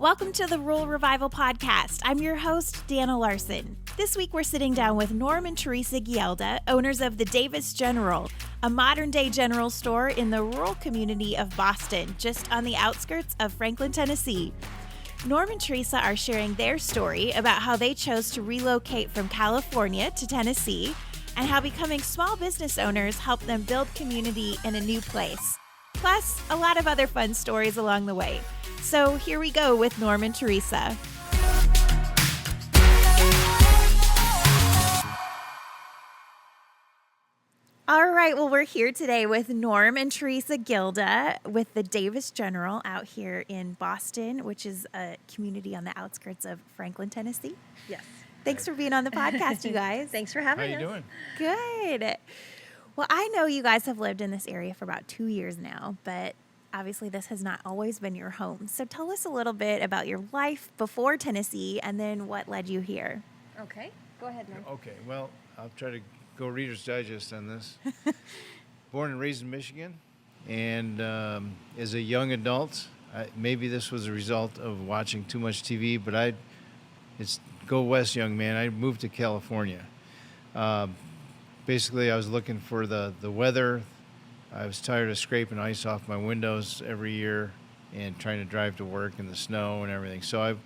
Welcome to the Rural Revival Podcast. I'm your host, Dana Larson. This week we're sitting down with Norm and Teresa Gielda, owners of the Davis General, a modern-day general store in the rural community of Boston, just on the outskirts of Franklin, Tennessee. Norm and Teresa are sharing their story about how they chose to relocate from California to Tennessee and how becoming small business owners helped them build community in a new place. Plus, a lot of other fun stories along the way. So here we go with Norm and Teresa. All right, well, we're here today with Norm and Teresa Gielda with the Davis General out here in Boston, which is a community on the outskirts of Franklin, Tennessee. Yes. Thanks for being on the podcast, you guys. Thanks for having us. How you doing? Good. Well, I know you guys have lived in this area for about 2 years now, but obviously this has not always been your home. So tell us a little bit about your life before Tennessee and then what led you here. Okay. Go ahead, Norm. Okay, well, I'll try to go Reader's Digest on this. Born and raised in Michigan, and as a young adult, maybe this was a result of watching too much TV, but it's go west, young man. I moved to California. Basically, I was looking for the weather. I was tired of scraping ice off my windows every year and trying to drive to work in the snow and everything. So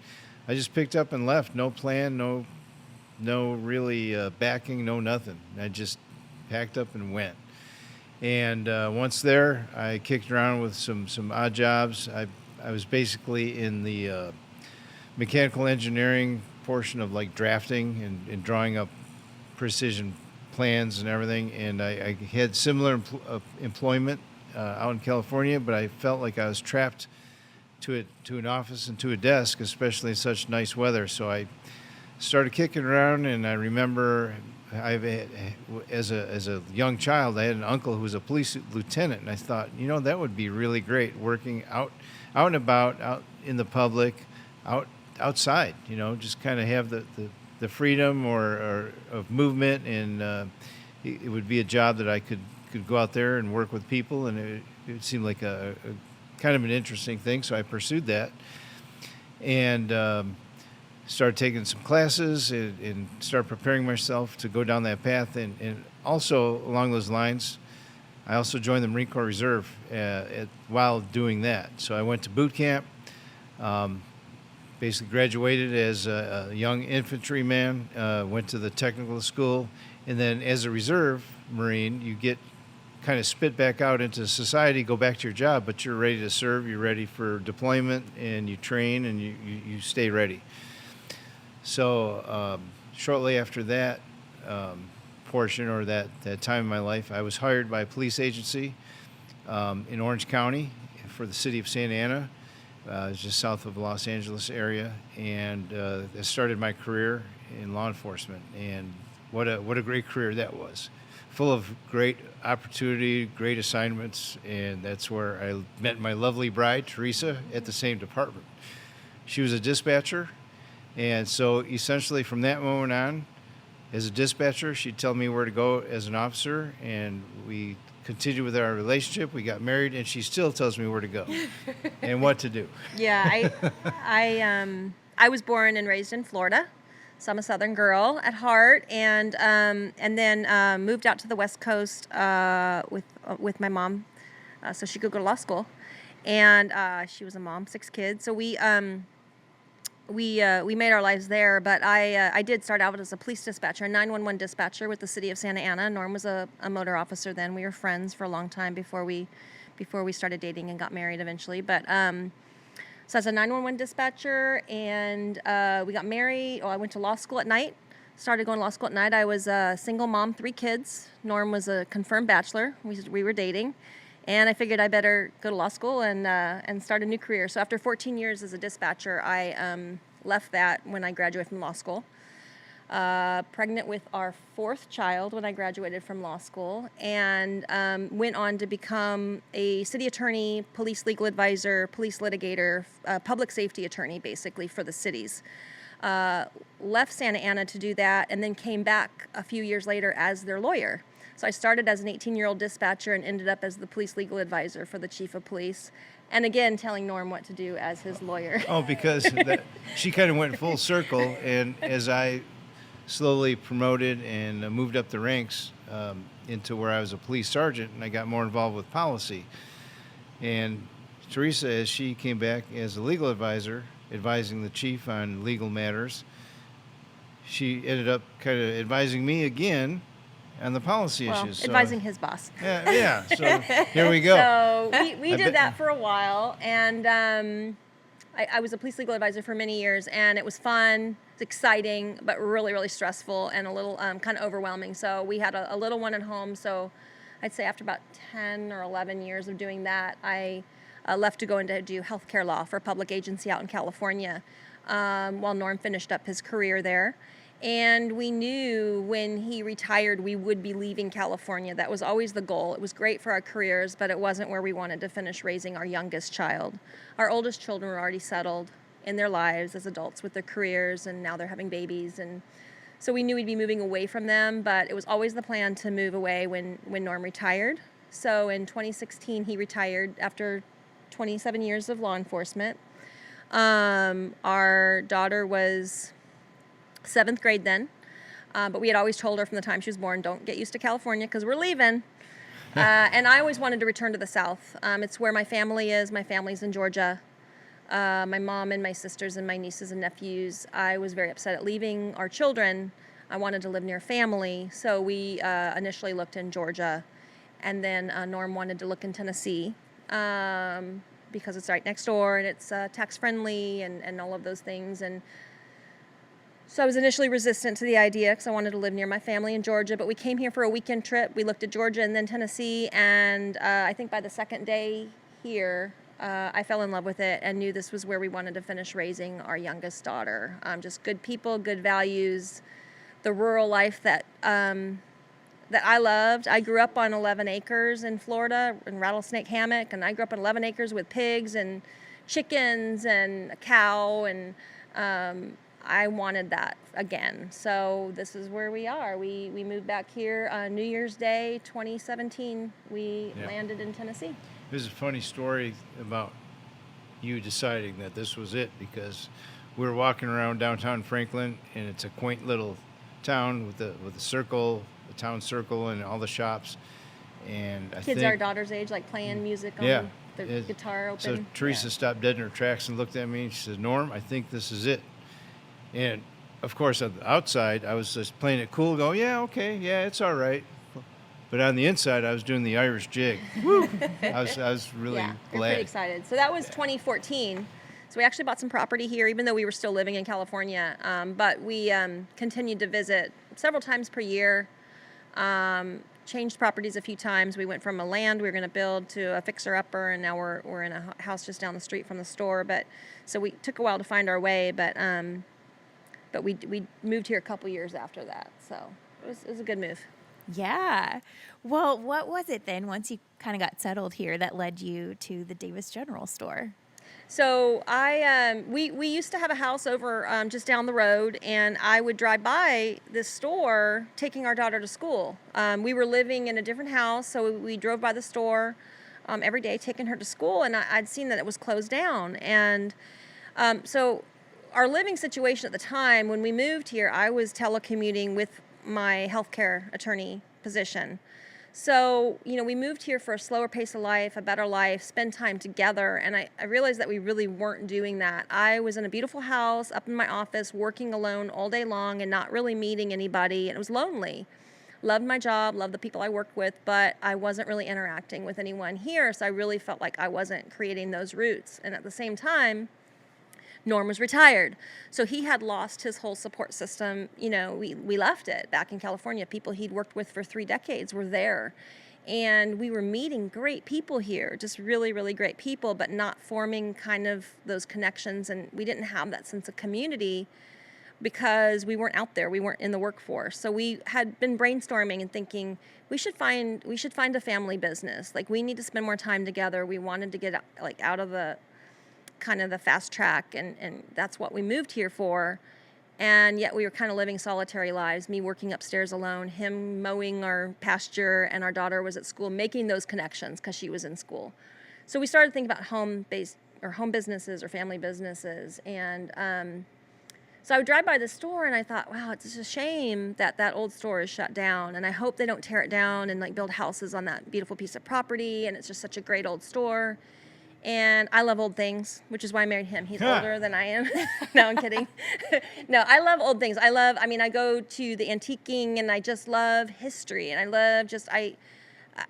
I just picked up and left. No plan, no really backing, no nothing. I just packed up and went. And once there, I kicked around with some odd jobs. I was basically in the mechanical engineering portion of like drafting and drawing up precision plans and everything. And I had similar employment out in California, but I felt like I was trapped to an office and to a desk, especially in such nice weather. So I started kicking around, and I remember as a young child, I had an uncle who was a police lieutenant, and I thought, that would be really great, working out and about, out in the public, outside, just kind of have the freedom or of movement, and it would be a job that I could go out there and work with people, and it seemed like a kind of an interesting thing, so I pursued that, and started taking some classes and started preparing myself to go down that path. And also along those lines, I also joined the Marine Corps Reserve while doing that. So I went to boot camp, basically graduated as a young infantryman, went to the technical school, and then as a reserve Marine, you get kind of spit back out into society, go back to your job, but you're ready to serve, you're ready for deployment, and you train and you stay ready. So shortly after that portion or that time in my life, I was hired by a police agency in Orange County for the city of Santa Ana, just south of the Los Angeles area, and I started my career in law enforcement. And what a great career that was, full of great opportunity, great assignments, and that's where I met my lovely bride, Teresa, at the same department. She was a dispatcher. And so essentially from that moment on, as a dispatcher, she'd tell me where to go as an officer, and we continued with our relationship. We got married, and she still tells me where to go and what to do. Yeah, I was born and raised in Florida, so I'm a Southern girl at heart, and then moved out to the West Coast with my mom, so she could go to law school, and she was a mom, 6 kids. So we made our lives there, but I did start out as a police dispatcher, a 911 dispatcher with the city of Santa Ana. Norm was a motor officer then. We were friends for a long time before we started dating and got married eventually. But so I was a 911 dispatcher, and we got married. I went to law school at night. Started going to law school at night. I was a single mom, 3 kids. Norm was a confirmed bachelor. We were dating. And I figured I better go to law school and start a new career. So after 14 years as a dispatcher, I left that when I graduated from law school. Pregnant with our 4th child when I graduated from law school, and went on to become a city attorney, police legal advisor, police litigator, public safety attorney, basically, for the cities. left Santa Ana to do that, and then came back a few years later as their lawyer. So I started as an 18-year-old dispatcher and ended up as the police legal advisor for the chief of police. And again, telling Norm what to do as his lawyer. Oh, because she kind of went full circle, and as I slowly promoted and moved up the ranks into where I was a police sergeant, and I got more involved with policy. And Teresa, as she came back as a legal advisor, advising the chief on legal matters, she ended up kind of advising me again on the policy issues. Advising his boss. Yeah. So here we go. So we did that for a while, and I was a police legal advisor for many years, and it was fun, it's exciting, but really, really stressful and a little kind of overwhelming. So we had a little one at home. So I'd say after about 10 or 11 years of doing that, I left to go into do healthcare law for a public agency out in California while Norm finished up his career there. And we knew when he retired we would be leaving California. That was always the goal. It was great for our careers, but it wasn't where we wanted to finish raising our youngest child. Our oldest children were already settled in their lives as adults with their careers, and now they're having babies. And so we knew we'd be moving away from them, but it was always the plan to move away when Norm retired. So in 2016, he retired after 27 years of law enforcement. Our daughter was 7th grade then, but we had always told her from the time she was born, don't get used to California because we're leaving. And I always wanted to return to the South. It's where my family is. My family's in Georgia. My mom and my sisters and my nieces and nephews. I was very upset at leaving our children. I wanted to live near family, so we initially looked in Georgia, and then Norm wanted to look in Tennessee because it's right next door and it's tax friendly and all of those things. And so I was initially resistant to the idea because I wanted to live near my family in Georgia, but we came here for a weekend trip. We looked at Georgia and then Tennessee, and I think by the second day here, I fell in love with it and knew this was where we wanted to finish raising our youngest daughter. Just good people, good values, the rural life that I loved. I grew up on 11 acres in Florida in Rattlesnake Hammock, and I grew up on 11 acres with pigs and chickens and a cow, and I wanted that again. So this is where we are. We moved back here on New Year's Day 2017. We landed in Tennessee. There's a funny story about you deciding that this was it, because we were walking around downtown Franklin, and it's a quaint little town with the circle, the town circle, and all the shops. And I kids think our daughter's age, like playing music on their guitar open. So Teresa stopped dead in her tracks and looked at me, and she said, "Norm, I think this is it." And of course, on the outside, I was just playing it cool, going, "Yeah, okay, yeah, it's all right." But on the inside, I was doing the Irish jig. Woo! I was really glad. We're pretty excited. So that was 2014. So we actually bought some property here, even though we were still living in California. But we continued to visit several times per year. Changed properties a few times. We went from a land we were going to build to a fixer-upper, and now we're in a house just down the street from the store. But so we took a while to find our way, but we moved here a couple years after that. So it was a good move. Yeah. Well, what was it then once you kind of got settled here that led you to the Davis General Store? So we used to have a house over just down the road, and I would drive by this store taking our daughter to school. We were living in a different house, so we drove by the store every day taking her to school, and I'd seen that it was closed down. And so our living situation at the time, when we moved here, I was telecommuting with my healthcare attorney position. So, we moved here for a slower pace of life, a better life, spend time together, and I realized that we really weren't doing that. I was in a beautiful house, up in my office, working alone all day long and not really meeting anybody, and it was lonely. Loved my job, loved the people I worked with, but I wasn't really interacting with anyone here, so I really felt like I wasn't creating those roots. And at the same time, Norm was retired, so he had lost his whole support system. We left it back in California. People he'd worked with for 3 decades were there, and we were meeting great people here, just really, really great people, but not forming kind of those connections, and we didn't have that sense of community because we weren't out there, we weren't in the workforce. So we had been brainstorming and thinking we should find a family business. Like, we need to spend more time together. We wanted to get out of the kind of the fast track, and that's what we moved here for. And yet we were kind of living solitary lives, me working upstairs alone, him mowing our pasture, and our daughter was at school making those connections because she was in school. So we started thinking about home businesses or family businesses. And so I would drive by the store and I thought, wow, it's just a shame that that old store is shut down. And I hope they don't tear it down and like build houses on that beautiful piece of property. And it's just such a great old store. And I love old things, which is why I married him. He's older than I am. No, I'm kidding. No, I love old things. I go to the antiquing and I just love history. And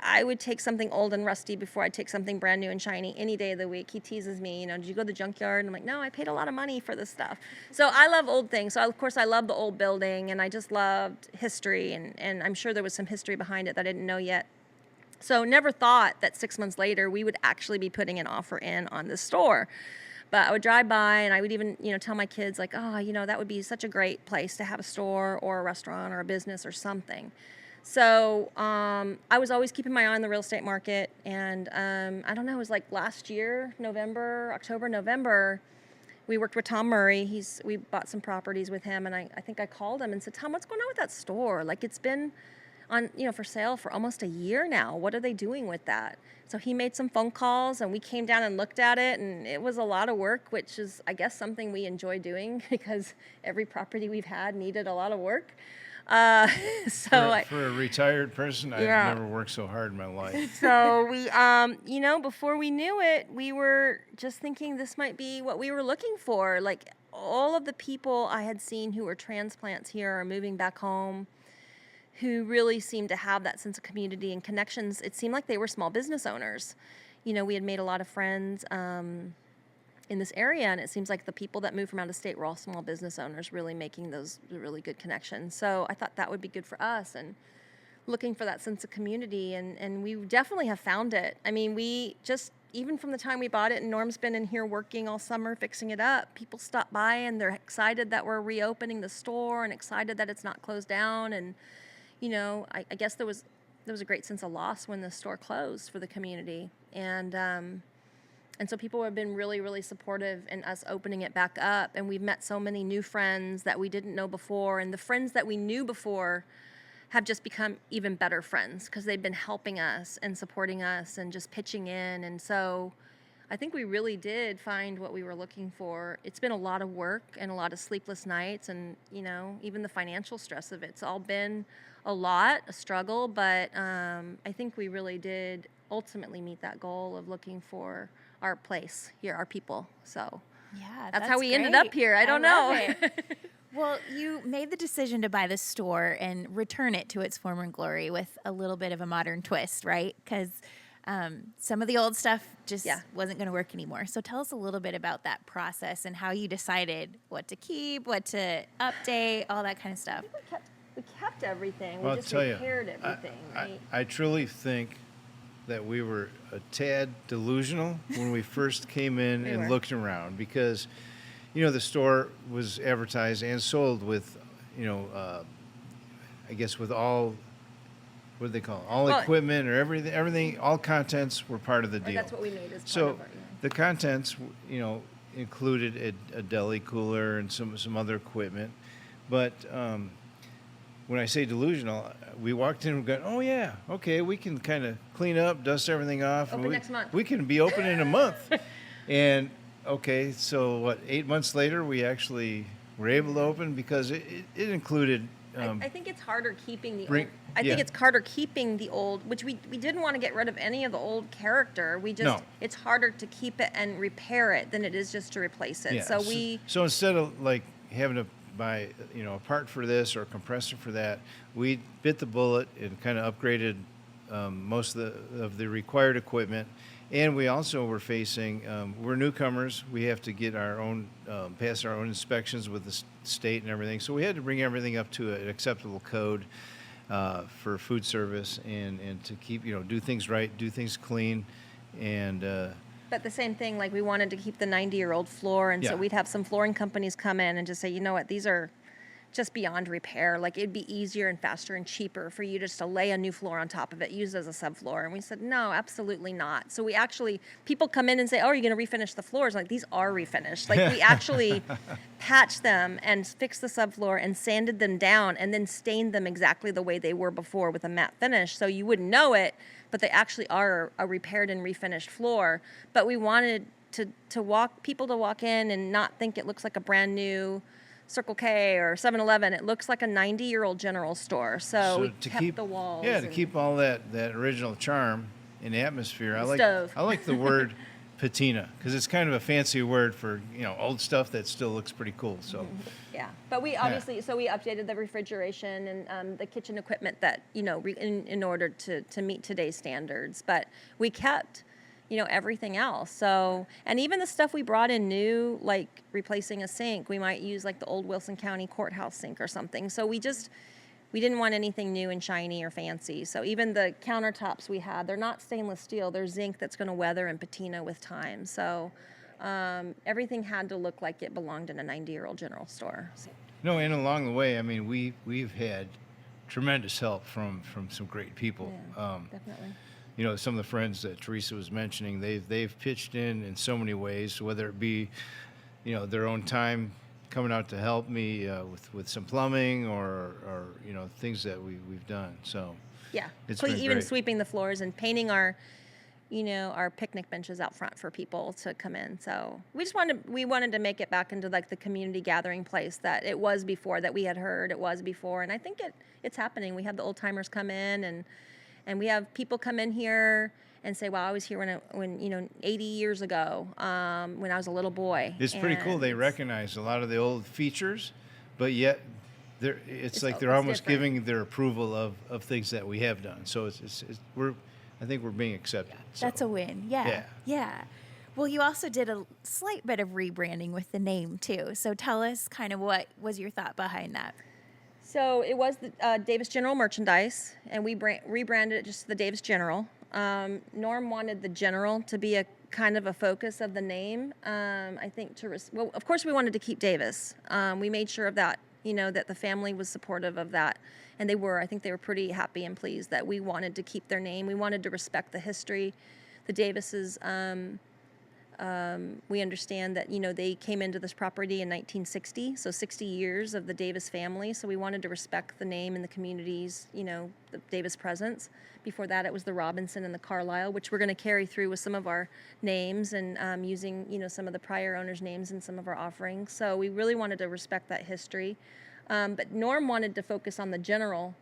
I would take something old and rusty before I'd take something brand new and shiny any day of the week. He teases me, did you go to the junkyard? And I'm like, no, I paid a lot of money for this stuff. So I love old things. So of course I love the old building and I just loved history. And I'm sure there was some history behind it that I didn't know yet. So never thought that 6 months later we would actually be putting an offer in on this store. But I would drive by and I would even, tell my kids like, that would be such a great place to have a store or a restaurant or a business or something. So I was always keeping my eye on the real estate market. And I don't know, it was like last year, October, November, we worked with Tom Murray. We bought some properties with him. And I think I called him and said, Tom, what's going on with that store? Like it's been on, for sale for almost a year now. What are they doing with that? So he made some phone calls and we came down and looked at it, and it was a lot of work, which is, I guess, something we enjoy doing because every property we've had needed a lot of work. For a retired person, I've never worked so hard in my life. So we, before we knew it, we were just thinking this might be what we were looking for. Like all of the people I had seen who were transplants here are moving back home, who really seemed to have that sense of community and connections. It seemed like they were small business owners. We had made a lot of friends in this area, and it seems like the people that moved from out of state were all small business owners, really making those really good connections. So I thought that would be good for us, and looking for that sense of community, and we definitely have found it. I mean, we just, even from the time we bought it, and Norm's been in here working all summer fixing it up, people stop by and they're excited that we're reopening the store and excited that it's not closed down. And I guess there was a great sense of loss when the store closed for the community. And so people have been really, really supportive in us opening it back up. And we've met so many new friends that we didn't know before. And the friends that we knew before have just become even better friends because they've been helping us and supporting us and just pitching in. And so I think we really did find what we were looking for. It's been a lot of work and a lot of sleepless nights, and even the financial stress of it. It's all been a struggle, but I think we really did ultimately meet that goal of looking for our place here, our people. So yeah, that's how we ended up here. I don't know. Well, you made the decision to buy the store and return it to its former glory with a little bit of a modern twist, right? Because some of the old stuff just wasn't going to work anymore. So tell us a little bit about that process and how you decided what to keep, what to update, all that kind of stuff. We kept everything. Well, We just repaired everything, right? I truly think that we were a tad delusional when we first came in and looked around, because the store was advertised and sold with I guess with all, what do they call it? All equipment or everything, all contents were part of the deal. That's what we made as So part of our, the contents, included a deli cooler and some other equipment. But when I say delusional, we walked in and going, oh yeah, okay, we can kind of clean up, dust everything off. Open next month. We can be open in a month. And okay, so 8 months later, we actually were able to open because it included. I think it's harder keeping the bring- old. I think it's harder keeping the old, which we didn't want to get rid of any of the old character. It's harder to keep it and repair it than it is just to replace it. Yeah, So instead of like having to buy a part for this or a compressor for that, we bit the bullet and kind of upgraded most of the required equipment. And we also were facing, we're newcomers. We have to get our own, pass our own inspections with the state and everything. So we had to bring everything up to an acceptable code for food service and to keep, do things right, do things clean. And But the same thing, like we wanted to keep the 90-year-old floor, and so we'd have some flooring companies come in and just say, you know what, these are just beyond repair. Like, it'd be easier and faster and cheaper for you just to lay a new floor on top of it, use it as a subfloor. And we said, no, absolutely not. So we actually, people come in and say, oh, are you going to refinish the floors? Like, these are refinished. Like, we actually patched them and fixed the subfloor and sanded them down and then stained them exactly the way they were before with a matte finish. So you wouldn't know it, but they actually are a repaired and refinished floor. But we wanted people to walk in and not think it looks like a brand new Circle K or 7-Eleven. It looks like a 90-year-old general store. So we kept the walls. Yeah, to keep all that original charm in the atmosphere. I like the word patina, because it's kind of a fancy word for, old stuff that still looks pretty cool. So yeah, but we obviously we updated the refrigeration and the kitchen equipment that in order to meet today's standards. But we kept everything else. So, and even the stuff we brought in new, like replacing a sink, we might use like the old Wilson County courthouse sink or something. So we didn't want anything new and shiny or fancy. So even the countertops we had, they're not stainless steel, they're zinc that's going to weather and patina with time. So everything had to look like it belonged in a 90-year-old general store. So. No, and along the way, I mean, we've had tremendous help from some great people. Yeah, definitely. Some of the friends that Teresa was mentioning, they've pitched in so many ways, whether it be, their own time coming out to help me with some plumbing or things that we've done. So yeah, it's been even great. Sweeping the floors and painting our picnic benches out front for people to come in. So we wanted to make it back into like the community gathering place that it was before, that we had heard it was before, and I think it's happening. We have the old timers come in and we have people come in here and say, "Well, I was here when 80 years ago, when I was a little boy." It's pretty cool. They recognize a lot of the old features, but yet it's like they're almost different. giving their approval of things that we have done. So I think we're being accepted. So. That's a win. Yeah. Well, you also did a slight bit of rebranding with the name too. So tell us kind of what was your thought behind that. So it was the Davis General merchandise, and we rebranded it just to the Davis General. Norm wanted the General to be a kind of a focus of the name. I think well, of course we wanted to keep Davis. We made sure of that, that the family was supportive of that, and I think they were pretty happy and pleased that we wanted to keep their name. We wanted to respect the history. The Davises, we understand that, they came into this property in 1960, so 60 years of the Davis family. So we wanted to respect the name and the community's, the Davis presence. Before that, it was the Robinson and the Carlisle, which we're going to carry through with some of our names and using, some of the prior owners' names in some of our offerings. So we really wanted to respect that history. But Norm wanted to focus on the General.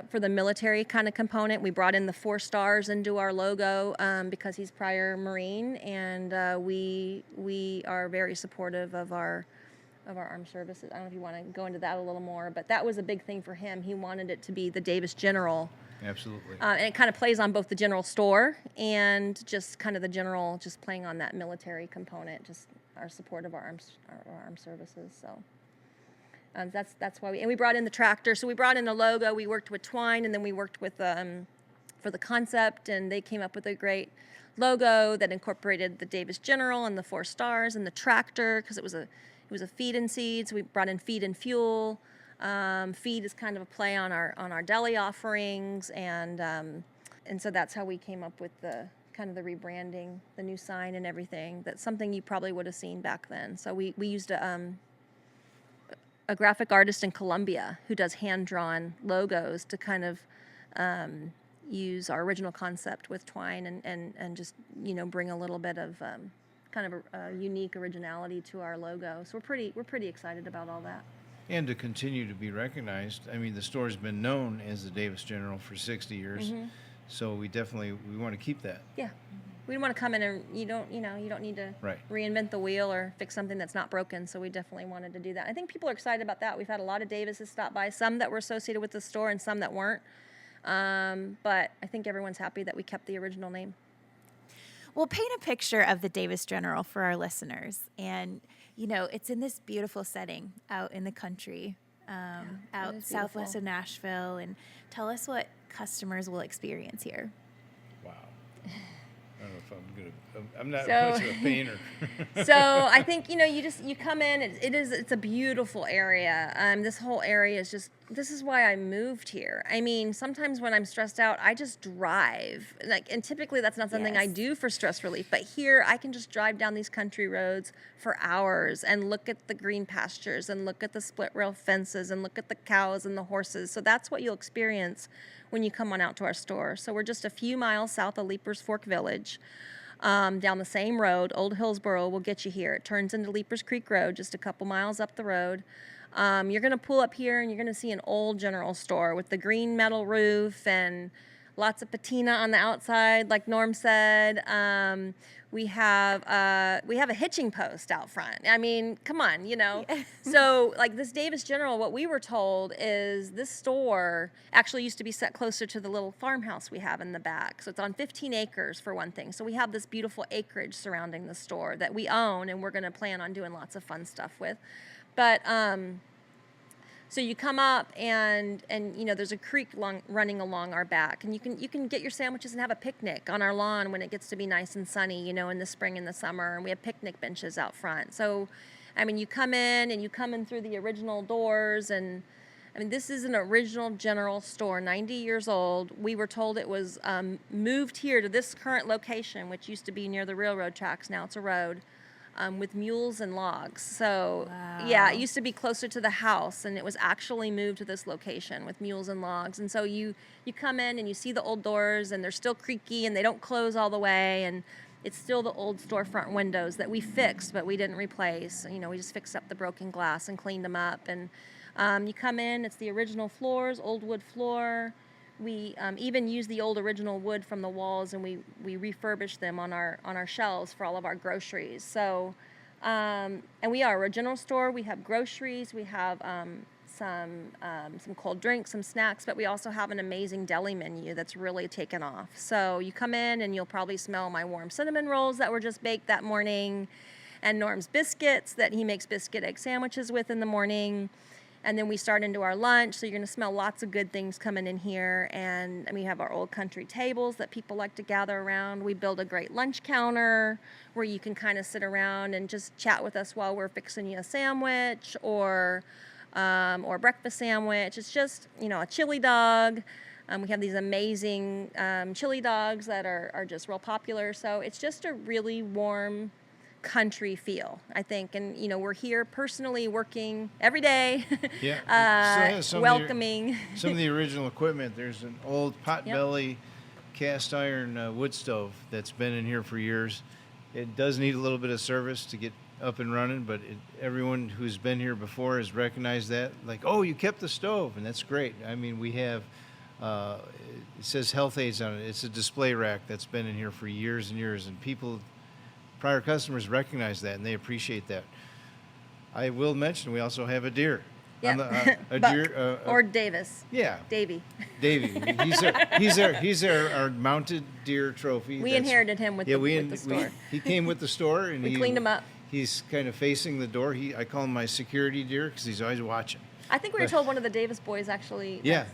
For the military kind of component. We brought in the 4 stars into our logo because he's prior Marine, and we are very supportive of our armed services. I don't know if you want to go into that a little more, but that was a big thing for him. He wanted it to be the Davis General. Absolutely. And it kind of plays on both the general store and just kind of the general, just playing on that military component, just our support of our armed services. So. That's why we brought in the tractor. So we brought in a logo. We worked with Twine, and then we worked with for the concept, and they came up with a great logo that incorporated the Davis General and the 4 stars and the tractor, because it was a feed and seed. So we brought in feed and fuel. Feed is kind of a play on our deli offerings, and so that's how we came up with the kind of the rebranding, the new sign and everything. That's something you probably would have seen back then. So we used a graphic artist in Colombia who does hand-drawn logos to kind of use our original concept with Twine and just, bring a little bit of kind of a unique originality to our logo. So we're pretty excited about all that. And to continue to be recognized. I mean, the store's been known as the Davis General for 60 years, so we want to keep that. Yeah. We don't want to come in and you don't need to reinvent the wheel or fix something that's not broken. So we definitely wanted to do that. I think people are excited about that. We've had a lot of Davises stop by, some that were associated with the store and some that weren't. But I think everyone's happy that we kept the original name. Well, paint a picture of the Davis General for our listeners. And, it's in this beautiful setting out in the country, out southwest of Nashville. And tell us what customers will experience here. Wow. don't know if I'm good. I'm not So- much of a painter. So I think, you come in, it's a beautiful area. This whole area this is why I moved here. I mean, sometimes when I'm stressed out, I just drive. And typically that's not something I Yes. do for stress relief, but here I can just drive down these country roads for hours and look at the green pastures and look at the split rail fences and look at the cows and the horses. So that's what you'll experience when you come on out to our store. So we're just a few miles south of Leapers Fork Village. Down the same road. Old Hillsboro will get you here. It turns into Leapers Creek Road, just a couple miles up the road. You're going to pull up here and you're going to see an old general store with the green metal roof and lots of patina on the outside, like Norm said. We have a hitching post out front. I mean, come on, So, like this Davis General, what we were told is this store actually used to be set closer to the little farmhouse we have in the back. So it's on 15 acres for one thing. So we have this beautiful acreage surrounding the store that we own, and we're going to plan on doing lots of fun stuff with. But so you come up and there's a creek running along our back, and you can get your sandwiches and have a picnic on our lawn when it gets to be nice and sunny, in the spring and the summer, and we have picnic benches out front. So, I mean, you come in through the original doors, and I mean, this is an original general store, 90 years old. We were told it was moved here to this current location, which used to be near the railroad tracks. Now it's a road. With mules and logs. So, yeah, it used to be closer to the house, and it was actually moved to this location with mules and logs. And so you come in and you see the old doors, and they're still creaky, and they don't close all the way, and it's still the old storefront windows that we fixed, but we didn't replace. We just fixed up the broken glass and cleaned them up. And you come in, it's the original floors, old wood floor. We even use the old original wood from the walls, and we refurbish them on our shelves for all of our groceries. So, and we're a general store. We have groceries. We have some cold drinks, some snacks, but we also have an amazing deli menu that's really taken off. So you come in and you'll probably smell my warm cinnamon rolls that were just baked that morning, and Norm's biscuits that he makes biscuit egg sandwiches with in the morning. And then we start into our lunch, so you're going to smell lots of good things coming in here. And we have our old country tables that people like to gather around. We build a great lunch counter where you can kind of sit around and just chat with us while we're fixing you a sandwich or a breakfast sandwich. It's just, a chili dog. We have these amazing chili dogs that are just real popular. So it's just a really warm country feel, I think. And, we're here personally working every day, Yeah. welcoming. Some of the original equipment. There's an old potbelly cast iron wood stove that's been in here for years. It does need a little bit of service to get up and running, but everyone who's been here before has recognized that. Like, oh, you kept the stove, and that's great. I mean, we have, it says health aids on it. It's a display rack that's been in here for years and years, and prior customers recognize that, and they appreciate that. I will mention we also have a deer. Yep. A Buck, deer. or Davis. Yeah. Davy. He's our mounted deer trophy. We inherited him with the store. He came with the store, and we cleaned him up. He's kind of facing the door. I call him my security deer because he's always watching. I think we were told one of the Davis boys actually. Yeah,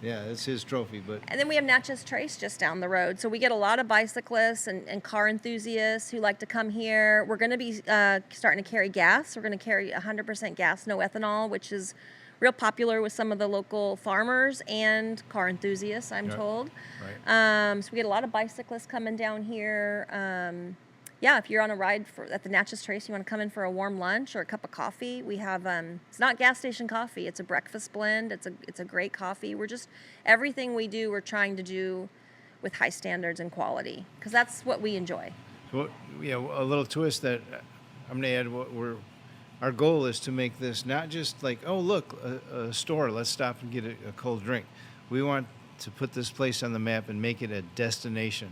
that's his trophy. But and then we have Natchez Trace just down the road, so we get a lot of bicyclists and car enthusiasts who like to come here. We're going to be starting to carry gas. We're going to carry 100% gas, no ethanol, which is real popular with some of the local farmers and car enthusiasts, I'm told. Right. So we get a lot of bicyclists coming down here. If you're on a ride at the Natchez Trace, you want to come in for a warm lunch or a cup of coffee, we have, it's not gas station coffee, it's a breakfast blend, it's a great coffee. Everything we do, we're trying to do with high standards and quality, because that's what we enjoy. So, a little twist that I'm going to add, our goal is to make this not just like, oh, look, a store, let's stop and get a cold drink. We want to put this place on the map and make it a destination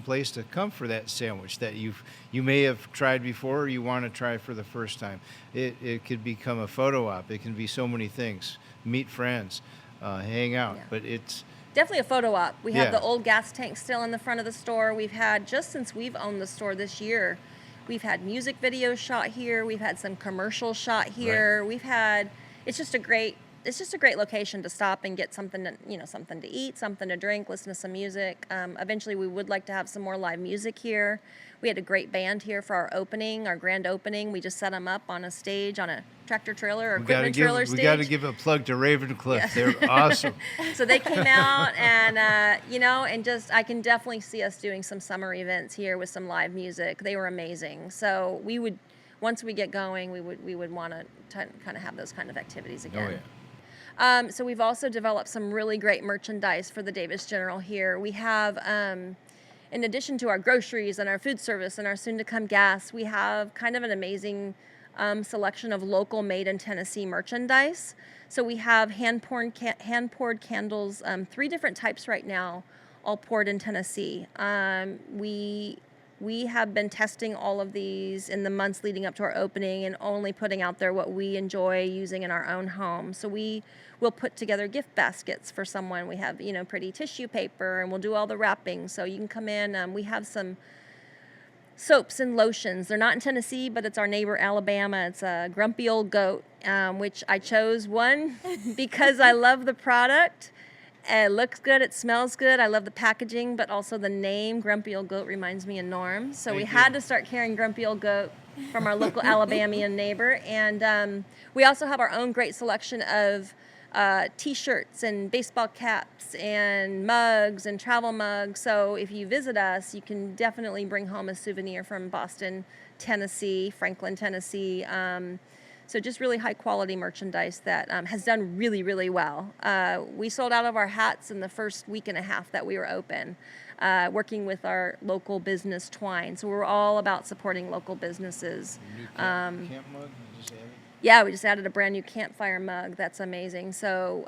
place to come for that sandwich that you may have tried before or you want to try for the first time. It could become a photo op. It can be so many things. Meet friends, hang out, but it's definitely a photo op. We have the old gas tank still in the front of the store. We've had, just since we've owned the store this year, we've had music videos shot here. We've had some commercials shot here. Right. It's just a great just a great location to stop and get something to eat, something to drink, listen to some music. Eventually, we would like to have some more live music here. We had a great band here for our grand opening. We just set them up on a stage, on a tractor trailer or equipment trailer stage. We got to give a plug to Ravencliff. Yeah. They're awesome. So they came out, and I can definitely see us doing some summer events here with some live music. They were amazing. So once we get going, we would want to kind of have those kind of activities again. Oh, yeah. So we've also developed some really great merchandise for the Davis General here. We have, in addition to our groceries and our food service and our soon-to-come gas, we have kind of an amazing selection of local made in Tennessee merchandise. So we have hand-poured candles, 3 different types right now, all poured in Tennessee. We have been testing all of these in the months leading up to our opening and only putting out there what we enjoy using in our own home. So we will put together gift baskets for someone. We have, pretty tissue paper, and we'll do all the wrapping. So you can come in. We have some soaps and lotions. They're not in Tennessee, but it's our neighbor Alabama. It's a Grumpy Old Goat, which I chose one because I love the product. It looks good. It smells good. I love the packaging, but also the name Grumpy Old Goat reminds me of Norm. So we had to start carrying Grumpy Old Goat from our local Alabamian neighbor. And we also have our own great selection of T-shirts and baseball caps and mugs and travel mugs. So if you visit us, you can definitely bring home a souvenir from Boston, Tennessee, Franklin, Tennessee. So just really high quality merchandise that has done really, really well. We sold out of our hats in the first week and a half that we were open, working with our local business Twine. So we're all about supporting local businesses. New camp mug you just added? Yeah, we just added a brand new campfire mug. That's amazing. So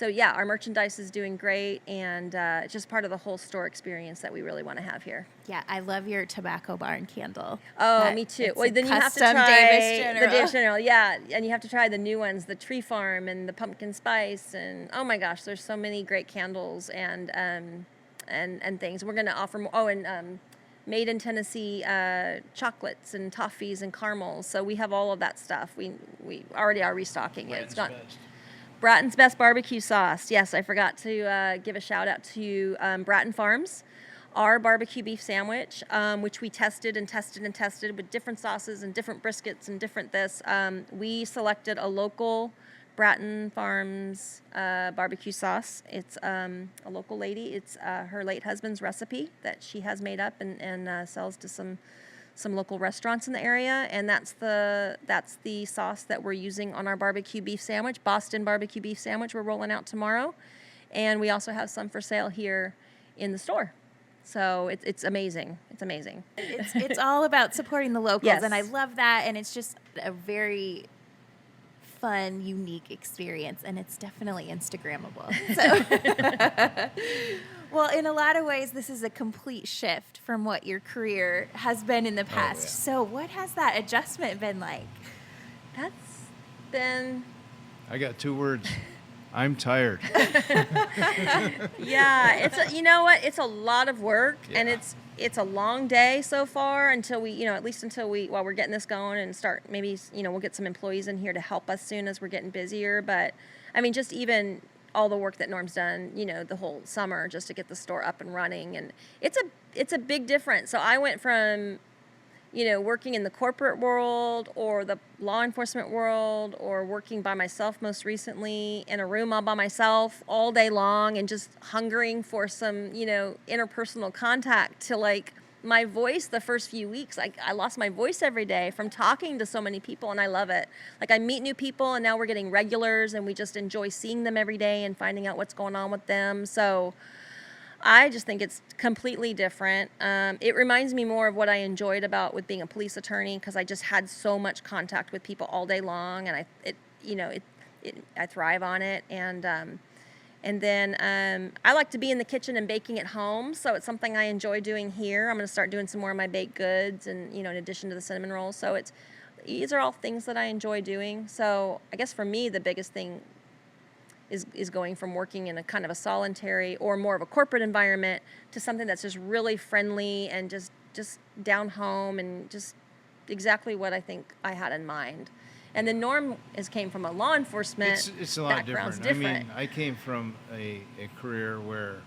yeah, our merchandise is doing great, and it's just part of the whole store experience that we really want to have here. Yeah, I love your tobacco barn candle. Oh, me too. Well, then you have to try the Davis General. Yeah, and you have to try the new ones, the Tree Farm and the Pumpkin Spice, and oh my gosh, there's so many great candles and things. We're going to offer more. Oh, and made in Tennessee chocolates and toffees and caramels. So we have all of that stuff. We already are restocking it. It's got Bratton's Best Barbecue Sauce. Yes, I forgot to give a shout out to Bratton Farms. Our barbecue beef sandwich, which we tested with different sauces and different briskets and different this. We selected a local Bratton Farms barbecue sauce. It's a local lady. It's her late husband's recipe that she has made up and sells to some local restaurants in the area. And that's the sauce that we're using on our barbecue beef sandwich, Boston barbecue beef sandwich. We're rolling out tomorrow, and we also have some for sale here in the store. So it's amazing. It's amazing. It's all about supporting the locals, yes. And I love that. And it's just a very fun, unique experience, and it's definitely Instagrammable. So. Well, in a lot of ways, this is a complete shift from what your career has been in the past. Oh, yeah. So what has that adjustment been like? That's been... I got 2 words. I'm tired. Yeah, it's a lot of work, yeah. And it's a long day so far until while we're getting this going and start, maybe, we'll get some employees in here to help us soon as we're getting busier. But I mean, just even all the work that Norm's done, the whole summer just to get the store up and running, and it's a big difference. So I went from, working in the corporate world or the law enforcement world, or working by myself most recently in a room all by myself all day long and just hungering for some, interpersonal contact, to like my voice the first few weeks. I lost my voice every day from talking to so many people, and I love it. Like, I meet new people, and now we're getting regulars, and we just enjoy seeing them every day and finding out what's going on with them. So I just think it's completely different. It reminds me more of what I enjoyed with being a police attorney, because I just had so much contact with people all day long, and I thrive on it. And then I like to be in the kitchen and baking at home, so it's something I enjoy doing here. I'm going to start doing some more of my baked goods, and in addition to the cinnamon rolls. So these are all things that I enjoy doing. So I guess for me, the biggest thing is going from working in a kind of a solitary or more of a corporate environment to something that's just really friendly and just down home, and just exactly what I think I had in mind. And then Norm came from a law enforcement It's a lot background's different. different. I mean, I came from a career where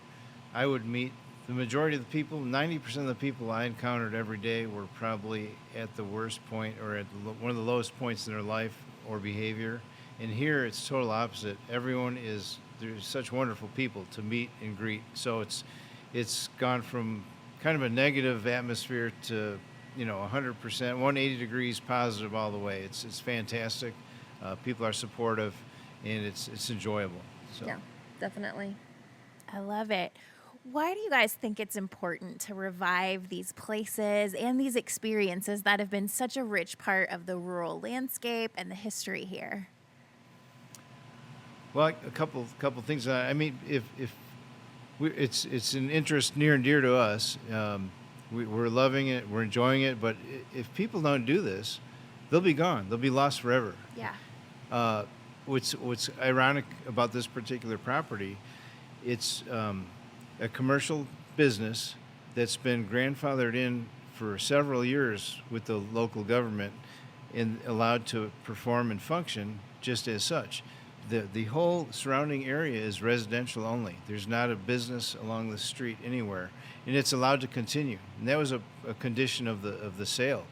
I would meet the majority of the people. 90% of the people I encountered every day were probably at the worst point or at one of the lowest points in their life or behavior. And here it's total opposite. There's such wonderful people to meet and greet. So it's gone from kind of a negative atmosphere to 100%, 180 degrees positive all the way. It's fantastic. People are supportive, and it's enjoyable. So. Yeah, definitely. I love it. Why do you guys think it's important to revive these places and these experiences that have been such a rich part of the rural landscape and the history here? Well, a couple things. I mean, if it's an interest near and dear to us. We're loving it. We're enjoying it. But if people don't do this, they'll be gone. They'll be lost forever. Yeah. What's ironic about this particular property, it's a commercial business that's been grandfathered in for several years with the local government and allowed to perform and function just as such. The whole surrounding area is residential only. There's not a business along the street anywhere, and it's allowed to continue. And that was a condition of the sale.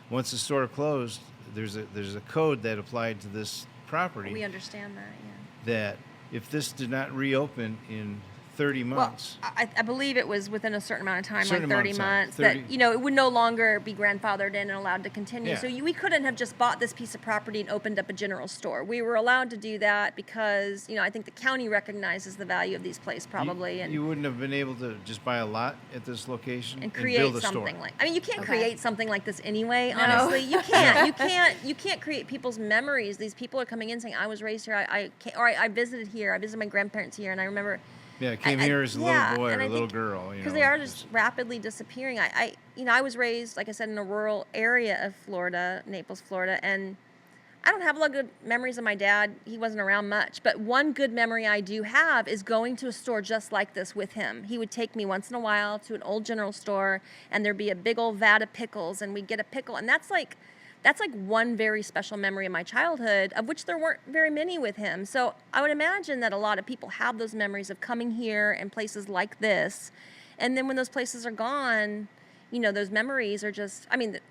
Once the store closed, there's a code that applied to this property. We understand that, yeah. That if this did not reopen in 30 months. Well, I believe it was within a certain amount of time, Certain like 30 amount of time, months, 30. that, it would no longer be grandfathered in and allowed to continue. Yeah. So we couldn't have just bought this piece of property and opened up a general store. We were allowed to do that because, I think the county recognizes the value of these places probably. You wouldn't have been able to just buy a lot at this location and build create a something store. you can't Okay. create something like this anyway. No. Honestly, you can't. You can't create people's memories. These people are coming in saying, "I was raised here. I visited here. I visited my grandparents here, and I remember." Yeah, came here as a little boy or and a I little think- girl. Because they are just rapidly disappearing. I was raised, like I said, in a rural area of Florida, Naples, Florida, and I don't have a lot of good memories of my dad. He wasn't around much. But one good memory I do have is going to a store just like this with him. He would take me once in a while to an old general store, and there'd be a big old vat of pickles, and we'd get a pickle. And that's like one very special memory of my childhood, of which there weren't very many with him. So I would imagine that a lot of people have those memories of coming here and places like this. And then when those places are gone, those memories are just,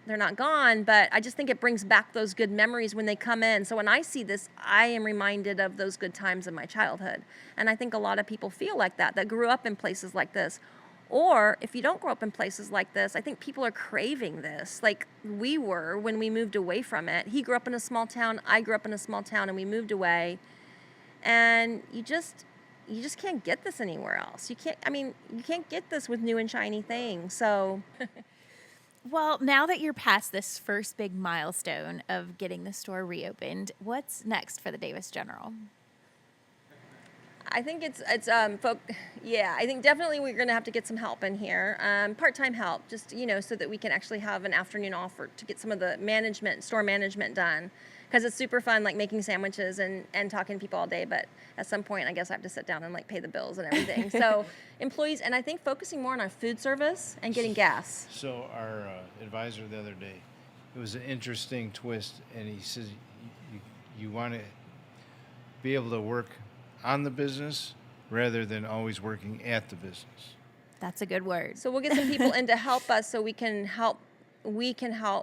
they're not gone, but I just think it brings back those good memories when they come in. So when I see this, I am reminded of those good times of my childhood. And I think a lot of people feel like that grew up in places like this. Or if you don't grow up in places like this, I think people are craving this, like we were when we moved away from it. He grew up in a small town, I grew up in a small town, and we moved away. And you just can't get this anywhere else. You can't get this with new and shiny things. So Well, now that you're past this first big milestone of getting the store reopened, what's next for the Davis General? I think I think definitely we're going to have to get some help in here, part-time help, just, so that we can actually have an afternoon off to get some of the store management done. Because it's super fun, like making sandwiches and talking to people all day. But at some point, I guess I have to sit down and pay the bills and everything. So employees, and I think focusing more on our food service and getting gas. So our advisor the other day, it was an interesting twist, and he says you want to be able to work on the business rather than always working at the business. That's a good word. So we'll get some people in to help us so we can help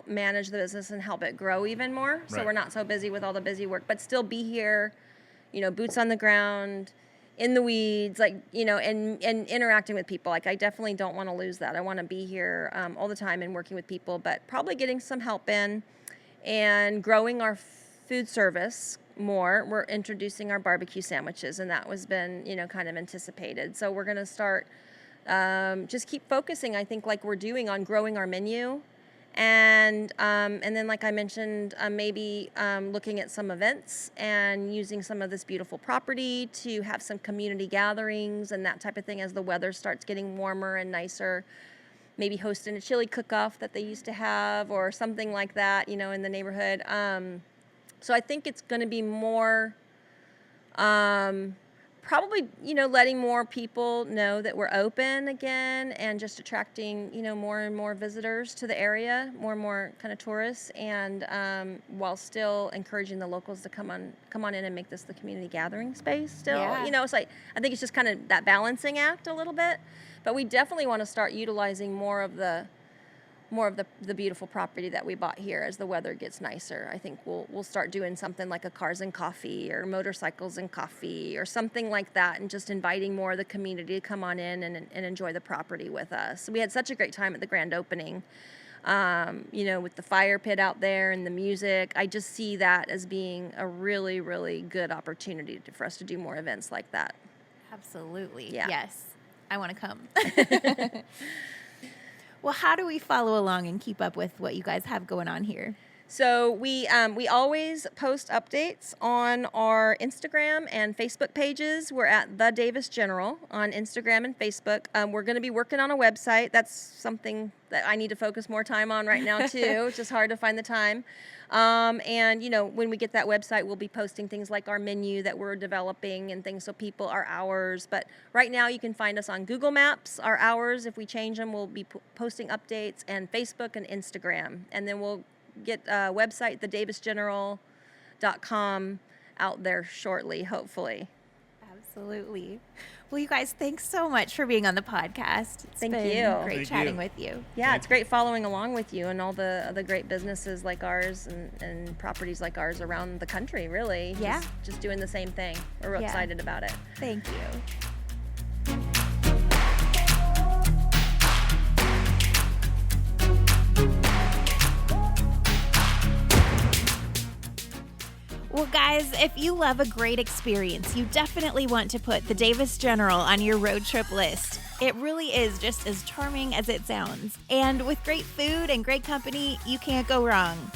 manage the business and help it grow even more. So Right. we're not so busy with all the busy work, but still be here, boots on the ground, in the weeds, and interacting with people. I definitely don't want to lose that. I want to be here all the time and working with people, but probably getting some help in and growing our food service more. We're introducing our barbecue sandwiches, and that was been, kind of anticipated. So we're going to start, just keep focusing, I think, like we're doing on growing our menu. And then, like I mentioned, maybe looking at some events and using some of this beautiful property to have some community gatherings and that type of thing as the weather starts getting warmer and nicer. Maybe hosting a chili cook-off that they used to have or something like that, in the neighborhood. So I think it's going to be more Probably, letting more people know that we're open again and just attracting, more and more visitors to the area, more and more kind of tourists, and while still encouraging the locals to come on in and make this the community gathering space still. Yeah. It's like, I think it's just kind of that balancing act a little bit, but we definitely want to start utilizing more of the beautiful property that we bought here as the weather gets nicer. I think we'll start doing something like a cars and coffee or motorcycles and coffee or something like that, and just inviting more of the community to come on in and enjoy the property with us. We had such a great time at the grand opening, with the fire pit out there and the music. I just see that as being a really, really good opportunity for us to do more events like that. Absolutely. Yeah. Yes. I want to come. Well, how do we follow along and keep up with what you guys have going on here? So we always post updates on our Instagram and Facebook pages. We're at The Davis General on Instagram and Facebook. We're going to be working on a website. That's something that I need to focus more time on right now too. It's just hard to find the time. And when we get that website, we'll be posting things like our menu that we're developing and things, so people, our hours. But right now you can find us on Google Maps, our hours. If we change them, we'll be posting updates, and Facebook and Instagram. And then we'll get a website, thedavisgeneral.com, out there shortly, hopefully. Absolutely. Well, you guys, thanks so much for being on the podcast. It's Thank been you. great Thank chatting you. with you. Yeah, it's great following along with you and all the great businesses like ours and properties like ours around the country, really. Yeah. Just doing the same thing. We're real Yeah. excited about it. Thank you. Well, guys, if you love a great experience, you definitely want to put the Davis General on your road trip list. It really is just as charming as it sounds. And with great food and great company, you can't go wrong.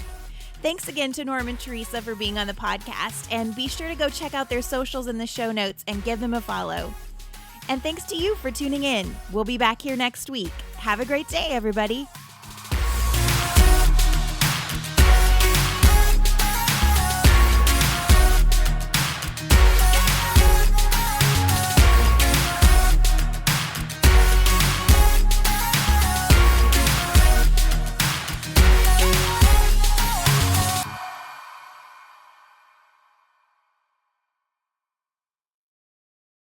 Thanks again to Norm and Teresa for being on the podcast, and be sure to go check out their socials in the show notes and give them a follow. And thanks to you for tuning in. We'll be back here next week. Have a great day, everybody.